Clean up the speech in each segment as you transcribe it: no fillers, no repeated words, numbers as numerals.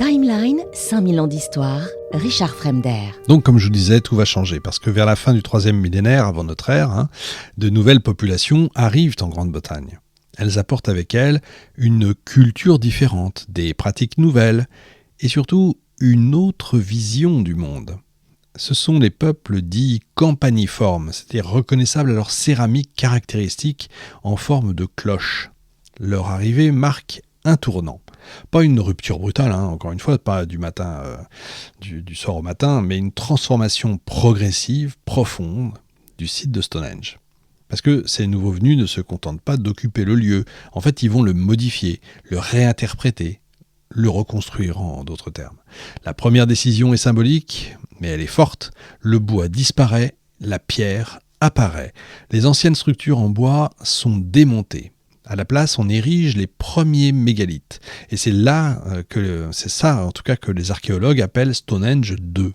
Timeline, 5000 ans d'histoire, Richard Fremder. Donc, comme je vous disais, tout va changer, parce que vers la fin du 3e millénaire avant notre ère, de nouvelles populations arrivent en Grande-Bretagne. Elles apportent avec elles une culture différente, des pratiques nouvelles, et surtout une autre vision du monde. Ce sont les peuples dits campaniformes, c'est-à-dire reconnaissables à leur céramique caractéristique en forme de cloche. Leur arrivée marque un tournant. Pas une rupture brutale, encore une fois, pas du matin, du soir au matin, mais une transformation progressive, profonde du site de Stonehenge. Parce que ces nouveaux venus ne se contentent pas d'occuper le lieu. En fait, ils vont le modifier, le réinterpréter, le reconstruire en d'autres termes. La première décision est symbolique, mais elle est forte. Le bois disparaît, la pierre apparaît. Les anciennes structures en bois sont démontées. À la place, on érige les premiers mégalithes. Et c'est ça en tout cas que les archéologues appellent Stonehenge 2.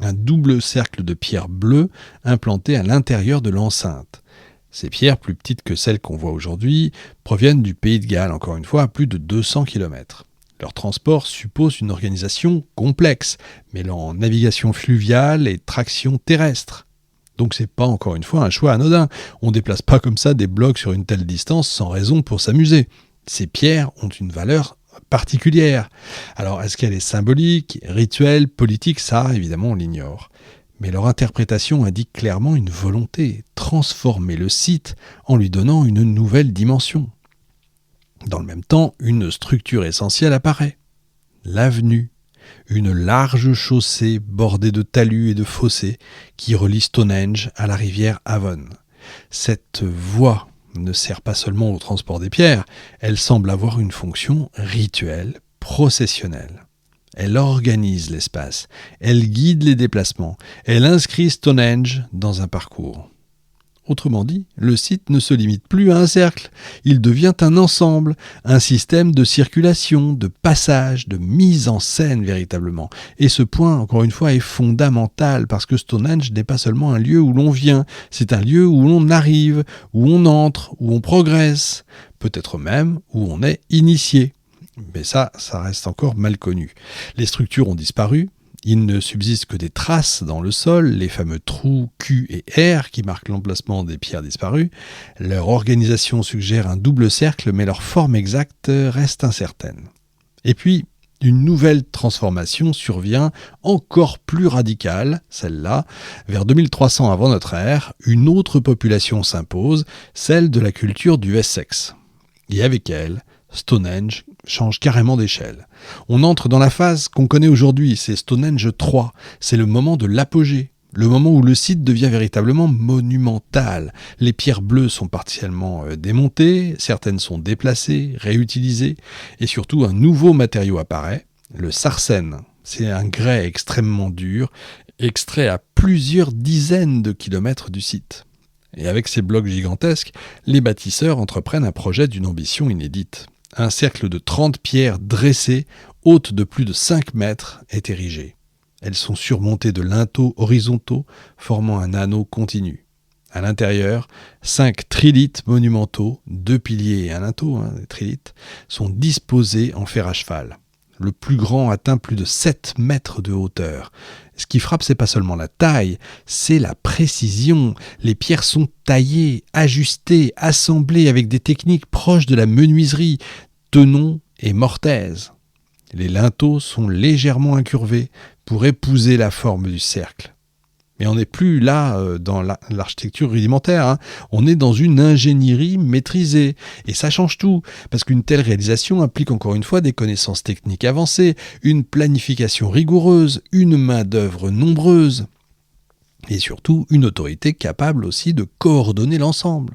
Un double cercle de pierres bleues implanté à l'intérieur de l'enceinte. Ces pierres, plus petites que celles qu'on voit aujourd'hui, proviennent du pays de Galles, encore une fois, à plus de 200 km. Leur transport suppose une organisation complexe, mêlant navigation fluviale et traction terrestre. Donc c'est pas encore une fois un choix anodin. On ne déplace pas comme ça des blocs sur une telle distance sans raison pour s'amuser. Ces pierres ont une valeur particulière. Alors est-ce qu'elle est symbolique, rituelle, politique? Ça, évidemment, on l'ignore. Mais leur interprétation indique clairement une volonté, transformer le site en lui donnant une nouvelle dimension. Dans le même temps, une structure essentielle apparaît. L'avenue. Une large chaussée bordée de talus et de fossés qui relie Stonehenge à la rivière Avon. Cette voie ne sert pas seulement au transport des pierres, elle semble avoir une fonction rituelle, processionnelle. Elle organise l'espace, elle guide les déplacements, elle inscrit Stonehenge dans un parcours. Autrement dit, le site ne se limite plus à un cercle, il devient un ensemble, un système de circulation, de passage, de mise en scène véritablement. Et ce point, encore une fois, est fondamental parce que Stonehenge n'est pas seulement un lieu où l'on vient, c'est un lieu où l'on arrive, où on entre, où on progresse, peut-être même où on est initié. Mais ça reste encore mal connu. Les structures ont disparu. Il ne subsiste que des traces dans le sol, les fameux trous Q et R qui marquent l'emplacement des pierres disparues. Leur organisation suggère un double cercle, mais leur forme exacte reste incertaine. Et puis, une nouvelle transformation survient encore plus radicale, celle-là. Vers 2300 avant notre ère, une autre population s'impose, celle de la culture du Essex. Et avec elle, Stonehenge change carrément d'échelle. On entre dans la phase qu'on connaît aujourd'hui, c'est Stonehenge 3, c'est le moment de l'apogée, le moment où le site devient véritablement monumental. Les pierres bleues sont partiellement démontées, certaines sont déplacées, réutilisées, et surtout un nouveau matériau apparaît, le sarsen. C'est un grès extrêmement dur, extrait à plusieurs dizaines de kilomètres du site. Et avec ces blocs gigantesques, les bâtisseurs entreprennent un projet d'une ambition inédite. Un cercle de 30 pierres dressées, hautes de plus de 5 mètres, est érigé. Elles sont surmontées de linteaux horizontaux, formant un anneau continu. À l'intérieur, 5 trilithes monumentaux, 2 piliers et un linteau, des trilithes, sont disposés en fer à cheval. Le plus grand atteint plus de 7 mètres de hauteur. Ce qui frappe, c'est pas seulement la taille, c'est la précision. Les pierres sont taillées, ajustées, assemblées avec des techniques proches de la menuiserie, tenon et mortaise. Les linteaux sont légèrement incurvés pour épouser la forme du cercle. Mais on n'est plus là dans l'architecture rudimentaire, on est dans une ingénierie maîtrisée. Et ça change tout, parce qu'une telle réalisation implique encore une fois des connaissances techniques avancées, une planification rigoureuse, une main-d'œuvre nombreuse, et surtout une autorité capable aussi de coordonner l'ensemble.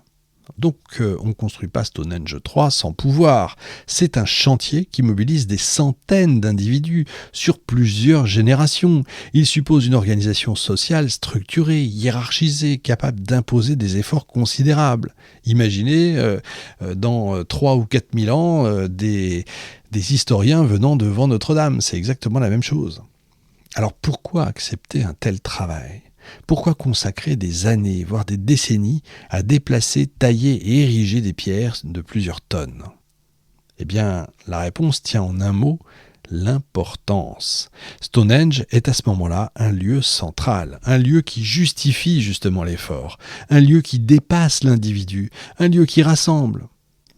Donc on ne construit pas Stonehenge 3 sans pouvoir. C'est un chantier qui mobilise des centaines d'individus sur plusieurs générations. Il suppose une organisation sociale structurée, hiérarchisée, capable d'imposer des efforts considérables. Imaginez dans 3 ou 4 000 ans des historiens venant devant Notre-Dame. C'est exactement la même chose. Alors pourquoi accepter un tel travail ? Pourquoi consacrer des années, voire des décennies, à déplacer, tailler et ériger des pierres de plusieurs tonnes ? Eh bien, la réponse tient en un mot, l'importance. Stonehenge est à ce moment-là un lieu central, un lieu qui justifie justement l'effort, un lieu qui dépasse l'individu, un lieu qui rassemble.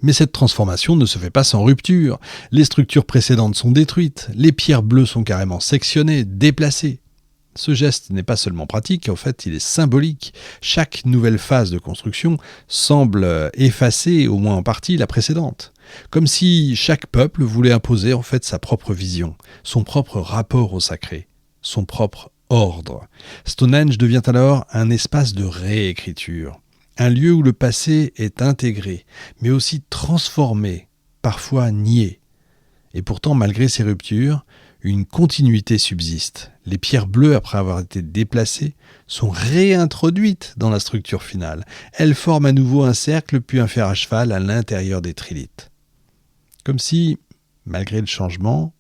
Mais cette transformation ne se fait pas sans rupture. Les structures précédentes sont détruites, les pierres bleues sont carrément sectionnées, déplacées. Ce geste n'est pas seulement pratique, en fait, il est symbolique. Chaque nouvelle phase de construction semble effacer, au moins en partie, la précédente. Comme si chaque peuple voulait imposer en fait sa propre vision, son propre rapport au sacré, son propre ordre. Stonehenge devient alors un espace de réécriture, un lieu où le passé est intégré, mais aussi transformé, parfois nié. Et pourtant, malgré ces ruptures, une continuité subsiste. Les pierres bleues, après avoir été déplacées, sont réintroduites dans la structure finale. Elles forment à nouveau un cercle puis un fer à cheval à l'intérieur des trilithes. Comme si, malgré le changement,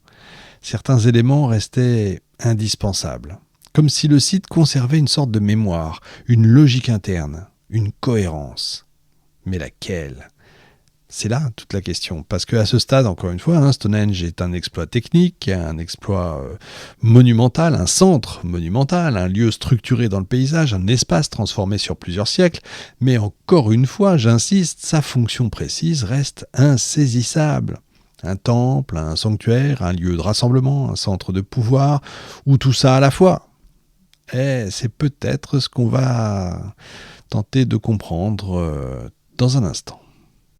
certains éléments restaient indispensables. Comme si le site conservait une sorte de mémoire, une logique interne, une cohérence. Mais laquelle ? C'est là toute la question, parce qu'à ce stade, encore une fois, Stonehenge est un exploit technique, un exploit monumental, un centre monumental, un lieu structuré dans le paysage, un espace transformé sur plusieurs siècles, mais encore une fois, j'insiste, sa fonction précise reste insaisissable. Un temple, un sanctuaire, un lieu de rassemblement, un centre de pouvoir, ou tout ça à la fois. Et c'est peut-être ce qu'on va tenter de comprendre dans un instant.